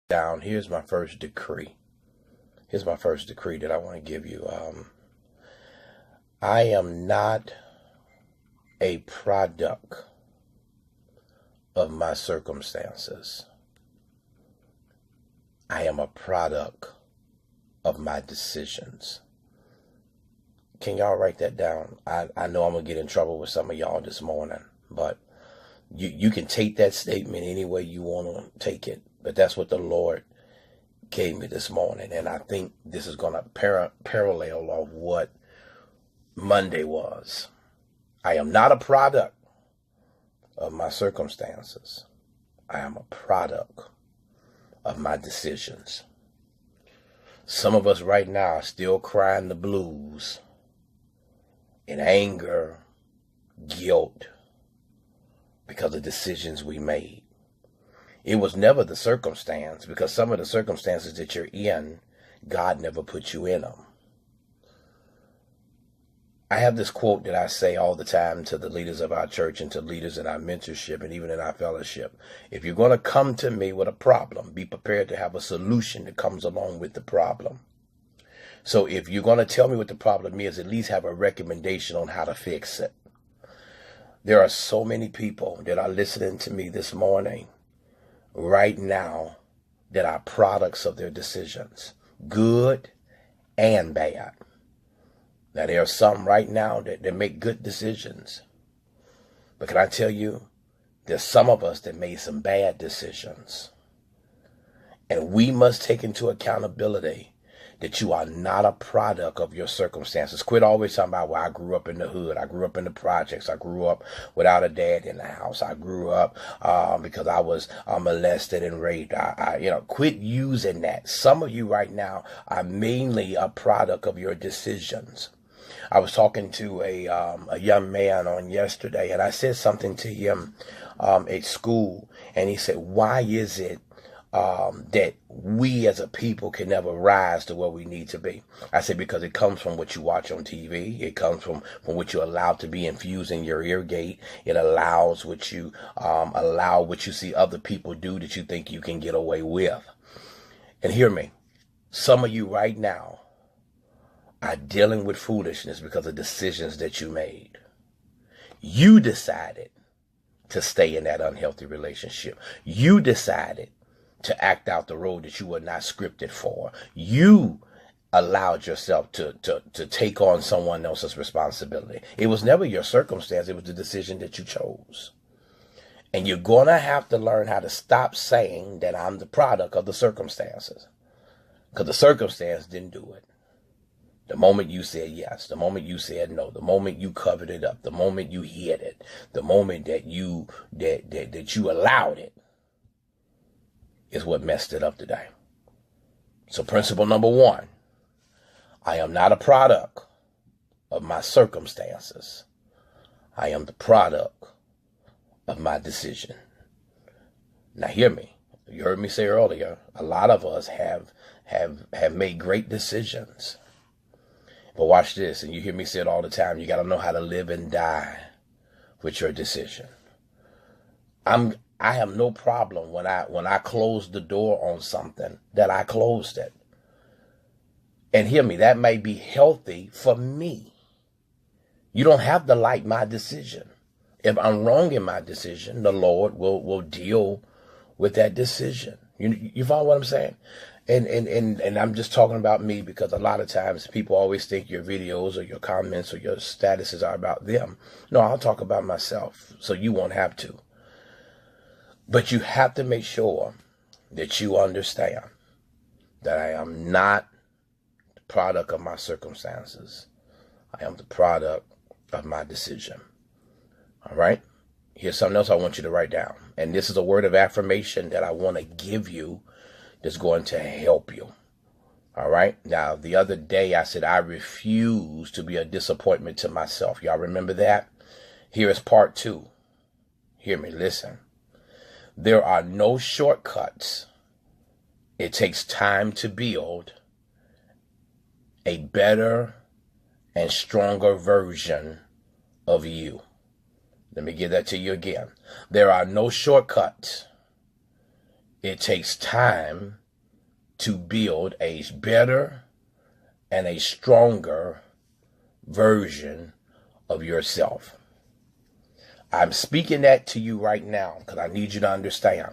Down. Here's my first decree. Here's my first decree that I want to give you. I am not a product of my circumstances. I am a product of my decisions. Can y'all write that down? I know I'm going to get in trouble with some of y'all this morning, but you can take that statement any way you want to take it. But that's what the Lord gave me this morning. And I think this is going to parallel of what Monday was. I am not a product of my circumstances. I am a product of my decisions. Some of us right now are still crying the blues in anger, guilt, because of decisions we made. It was never the circumstance, because some of the circumstances that you're in, God never put you in them. I have this quote that I say all the time to the leaders of our church and to leaders in our mentorship and even in our fellowship. If you're going to come to me with a problem, be prepared to have a solution that comes along with the problem. So if you're going to tell me what the problem is, at least have a recommendation on how to fix it. There are so many people that are listening to me this morning, right now, that are products of their decisions, good and bad. Now, there are some right now that make good decisions. But can I tell you, there's some of us that made some bad decisions. And we must take into accountability that you are not a product of your circumstances. Quit always talking about, well, I grew up in the hood. I grew up in the projects. I grew up without a dad in the house. I grew up because I was molested and raped. Quit using that. Some of you right now are mainly a product of your decisions. I was talking to a young man on yesterday, and I said something to him at school, and he said, why is it that we as a people can never rise to where we need to be? I said, because it comes from what you watch on TV. It comes from what you allow to be infused in your ear gate. It allows what you allow what you see other people do that you think you can get away with. And hear me, some of you right now are dealing with foolishness because of decisions that you made. You decided to stay in that unhealthy relationship. You decided to act out the role that you were not scripted for. You allowed yourself to take on someone else's responsibility. It was never your circumstance. It was the decision that you chose. And you're going to have to learn how to stop saying that I'm the product of the circumstances, because the circumstance didn't do it. The moment you said yes, the moment you said no, the moment you covered it up, the moment you hid it, the moment that you allowed it, is what messed it up today. So principle number one, I am not a product of my circumstances. I am the product of my decision. Now hear me. You heard me say earlier, a lot of us have made great decisions. But watch this, and you hear me say it all the time, you got to know how to live and die with your decision. I have no problem when I close the door on something that I closed it. And hear me, that may be healthy for me. You don't have to like my decision. If I'm wrong in my decision, the Lord will deal with that decision. You follow what I'm saying? And I'm just talking about me, because a lot of times people always think your videos or your comments or your statuses are about them. No, I'll talk about myself, so you won't have to. But you have to make sure that you understand that I am not the product of my circumstances. I am the product of my decision. All right? Here's something else I want you to write down. And this is a word of affirmation that I want to give you that's going to help you. All right? Now, the other day I said I refuse to be a disappointment to myself. Y'all remember that? Here is part 2. Hear me, listen. There are no shortcuts. It takes time to build a better and stronger version of you. Let me give that to you again. There are no shortcuts. It takes time to build a better and a stronger version of yourself. I'm speaking that to you right now because I need you to understand.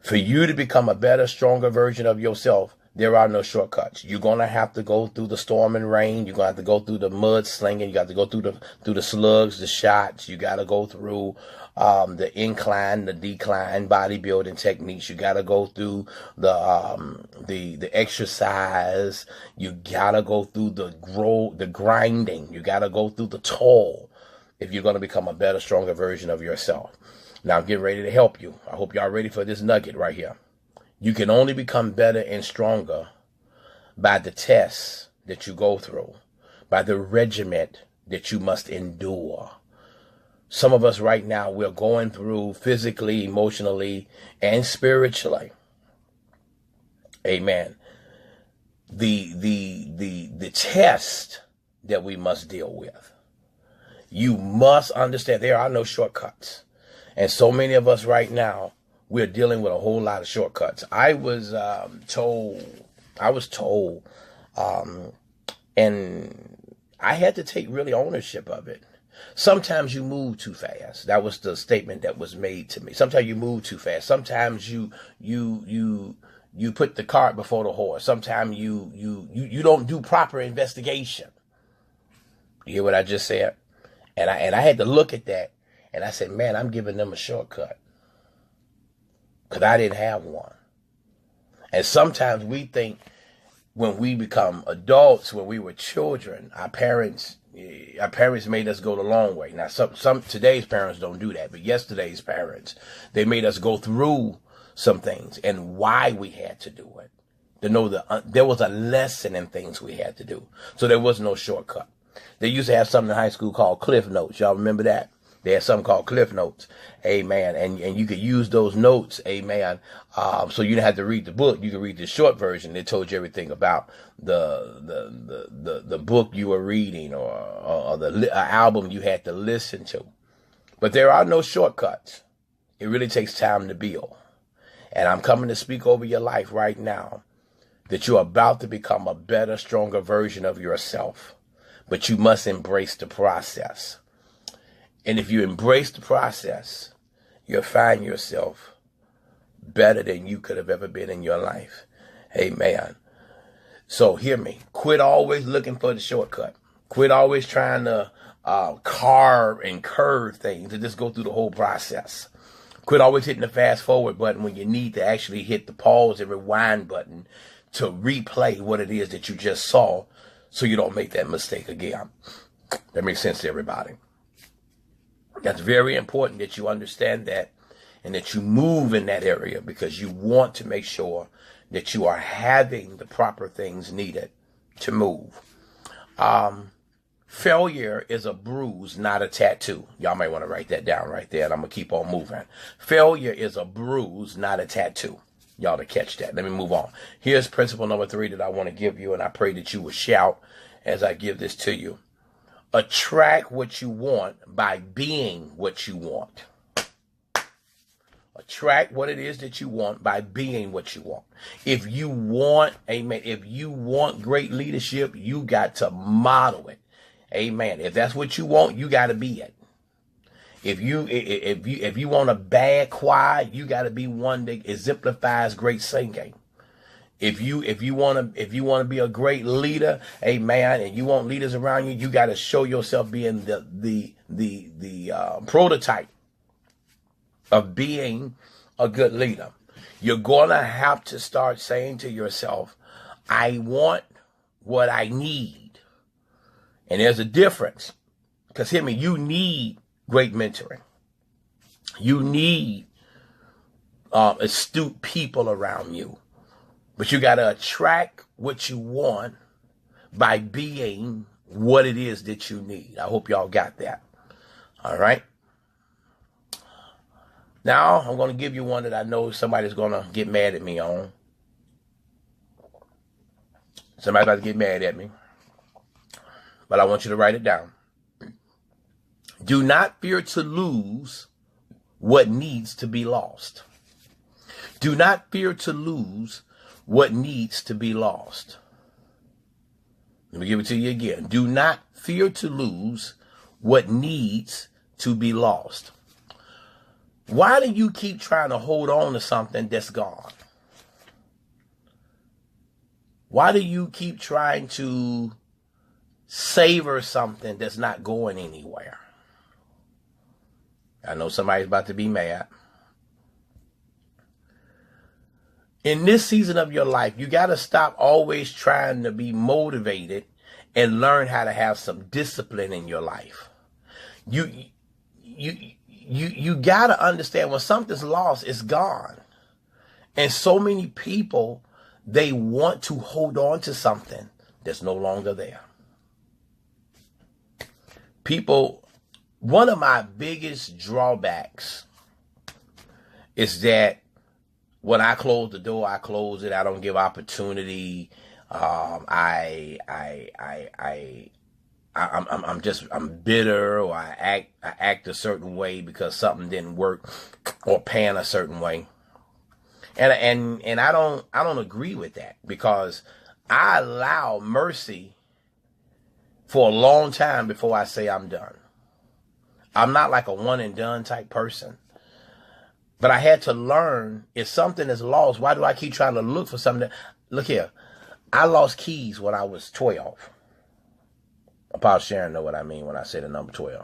For you to become a better, stronger version of yourself, there are no shortcuts. You're going to have to go through the storm and rain. You're going to have to go through the mud slinging. You got to go through the slugs, the shots. You got to go through the incline, the decline, bodybuilding techniques. You got to go through the exercise. You got to go through the grinding. You got to go through the toil if you're going to become a better, stronger version of yourself. Now I'm getting ready to help you. I hope y'all ready for this nugget right here. You can only become better and stronger by the tests that you go through, by the regiment that you must endure. Some of us right now, we're going through physically, emotionally, and spiritually. Amen. The test that we must deal with. You must understand there are no shortcuts. And so many of us right now, we're dealing with a whole lot of shortcuts. I was told, and I had to take really ownership of it. Sometimes you move too fast. That was the statement that was made to me. Sometimes you move too fast. Sometimes you put the cart before the horse. Sometimes you don't do proper investigation. You hear what I just said? And I had to look at that, and I said, man, I'm giving them a shortcut. Because I didn't have one. And sometimes we think when we become adults, when we were children, our parents made us go the long way. Now, some today's parents don't do that, but yesterday's parents, they made us go through some things and why we had to do it. To know there was a lesson in things we had to do. So there was no shortcut. They used to have something in high school called Cliff Notes. Y'all remember that? They had something called Cliff Notes, amen. And you could use those notes, amen. So you didn't have to read the book. You could read the short version. It told you everything about the book you were reading or the album you had to listen to. But there are no shortcuts. It really takes time to build. And I'm coming to speak over your life right now that you're about to become a better, stronger version of yourself. But you must embrace the process. And if you embrace the process, you'll find yourself better than you could have ever been in your life. Amen. So hear me. Quit always looking for the shortcut. Quit always trying to carve and curve things and just go through the whole process. Quit always hitting the fast forward button when you need to actually hit the pause and rewind button to replay what it is that you just saw so you don't make that mistake again. That makes sense to everybody. That's very important that you understand that and that you move in that area because you want to make sure that you are having the proper things needed to move. Failure is a bruise, not a tattoo. Y'all might want to write that down right there, and I'm going to keep on moving. Failure is a bruise, not a tattoo. Y'all to catch that. Let me move on. Here's principle number 3 that I want to give you, and I pray that you will shout as I give this to you. Attract what you want by being what you want. Attract what it is that you want by being what you want. If you want, amen, if you want great leadership, you got to model it. Amen. If that's what you want, you got to be it. If you want a bad choir, you got to be one that exemplifies great singing. If you want to be a great leader, amen, and you want leaders around you, you got to show yourself being the prototype of being a good leader. You're gonna have to start saying to yourself, I want what I need. And there's a difference. Because hear me, you need great mentoring. You need astute people around you. But you got to attract what you want by being what it is that you need. I hope y'all got that. All right. Now, I'm going to give you one that I know somebody's going to get mad at me on. Somebody's about to get mad at me. But I want you to write it down. Do not fear to lose what needs to be lost. Do not fear to lose what needs to be lost. Let me give it to you again. Do not fear to lose what needs to be lost. Why do you keep trying to hold on to something that's gone? Why do you keep trying to savor something that's not going anywhere? I know somebody's about to be mad. In this season of your life, you got to stop always trying to be motivated and learn how to have some discipline in your life. You got to understand when something's lost, it's gone. And so many people, they want to hold on to something that's no longer there. People, one of my biggest drawbacks is that when I close the door, I close it. I don't give opportunity. I'm bitter, or I act a certain way because something didn't work, or pan a certain way. And I don't agree with that, because I allow mercy for a long time before I say I'm done. I'm not like a one and done type person. But I had to learn, if something is lost, why do I keep trying to look for something? Look here, I lost keys when I was 12. Apostle Sharon know what I mean when I say the number 12.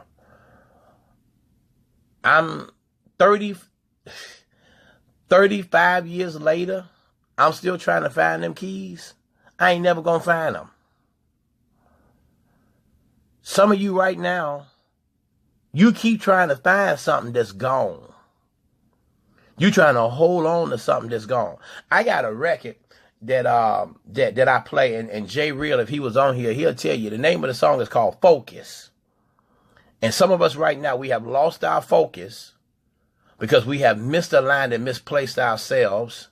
I'm 35 years later, I'm still trying to find them keys. I ain't never gonna find them. Some of you right now, you keep trying to find something that's gone. You trying to hold on to something that's gone. I got a record that I play, and Jay Real, if he was on here, he'll tell you the name of the song is called Focus. And some of us right now, we have lost our focus because we have misaligned and misplaced ourselves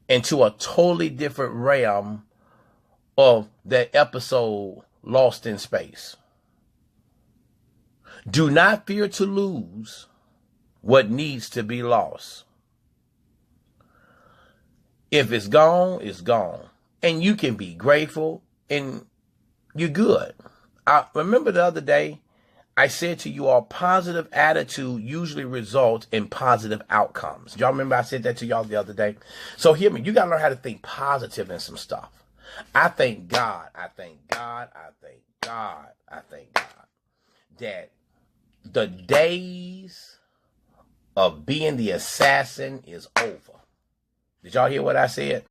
into a totally different realm of that episode, Lost in Space. Do not fear to lose what needs to be lost. If it's gone, it's gone. And you can be grateful and you're good. I remember the other day, I said to you all, positive attitude usually results in positive outcomes. Y'all remember I said that to y'all the other day? So hear me, you got to learn how to think positive in some stuff. I thank God that the days of being the assassin is over. Did y'all hear what I said?